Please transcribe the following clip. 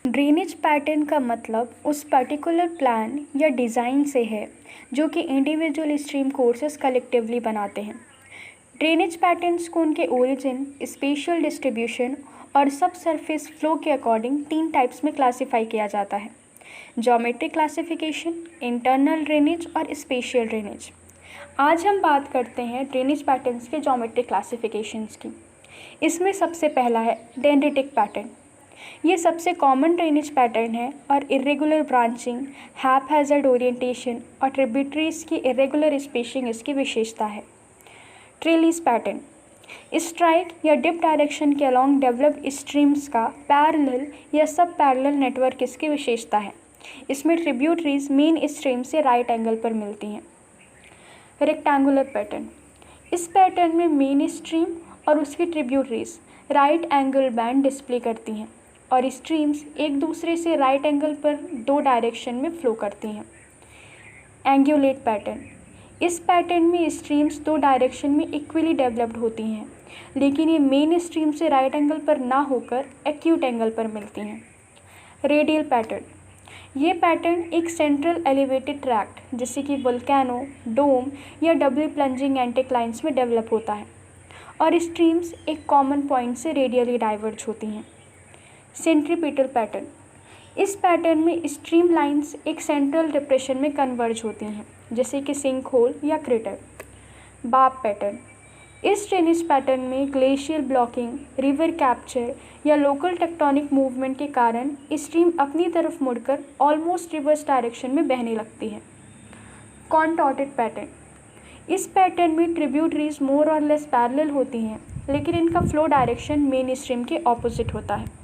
Drainage pattern का मतलब उस पर्टिकुलर प्लान या डिज़ाइन से है जो कि इंडिविजुअल स्ट्रीम कोर्सेज कलेक्टिवली बनाते हैं। ड्रेनेज पैटर्न्स को उनके ओरिजिन, स्पेशियल डिस्ट्रीब्यूशन और सब सरफेस फ्लो के अकॉर्डिंग 3 टाइप्स में क्लासीफाई किया जाता है: ज्योमेट्रिक क्लासिफिकेशन, इंटरनल ड्रेनेज और स्पेशियल ड्रेनेज। आज हम बात करते हैं ड्रेनेज पैटर्न्स के ज्योमेट्रिक क्लासिफिकेशंस की। इसमें सबसे पहला है डेंड्रिटिक पैटर्न। ये सबसे कॉमन ड्रेनेज पैटर्न है और इरेगुलर ब्रांचिंग, हैपहैज़र्ड ओरिएंटेशन और ट्रिब्यूटरीज की इरेगुलर स्पेसिंग इसकी विशेषता है। ट्रेलिस पैटर्न स्ट्राइक या डिप डायरेक्शन के अलॉन्ग डेवलप्ड स्ट्रीम्स का पैरेलल या सब पैरेलल नेटवर्क इसकी विशेषता है। इसमें ट्रिब्यूटरीज मेन स्ट्रीम से राइट एंगल पर मिलती हैं। रेक्टेंगुलर पैटर्न, इस पैटर्न में मेन स्ट्रीम और उसकी tributaries right angle band display करती हैं और स्ट्रीम्स एक दूसरे से राइट एंगल पर 2 डायरेक्शन में फ्लो करती हैं। एंगुलेट पैटर्न, इस पैटर्न में स्ट्रीम्स 2 डायरेक्शन में इक्वली डेवलप्ड होती हैं, लेकिन ये मेन स्ट्रीम से राइट एंगल पर ना होकर एक्यूट एंगल पर मिलती हैं। रेडियल पैटर्न, ये पैटर्न एक सेंट्रल एलिवेटेड ट्रैक्ट जैसे कि वोल्केनो, डोम या डबल प्लंजिंग एंटिक्लाइंस में डेवलप होता है और स्ट्रीम्स एक कॉमन पॉइंट से रेडियली डाइवर्ज होती हैं। सेंट्रीपिटल पैटर्न, इस पैटर्न में स्ट्रीम लाइंस एक सेंट्रल डिप्रेशन में कन्वर्ज होती हैं जैसे कि सिंक होल या क्रेटर। बाप पैटर्न, इस ड्रेनेज पैटर्न में ग्लेशियल ब्लॉकिंग, रिवर कैप्चर या लोकल टेक्टोनिक मूवमेंट के कारण स्ट्रीम अपनी तरफ मुड़कर ऑलमोस्ट रिवर्स डायरेक्शन में बहने लगती है। कॉन्टॉर्टेड पैटर्न, इस पैटर्न में ट्रिब्यूटरीज मोर और लेस पैरेलल होती हैं, लेकिन इनका फ्लो डायरेक्शन मेन स्ट्रीम के ऑपोजिट होता है।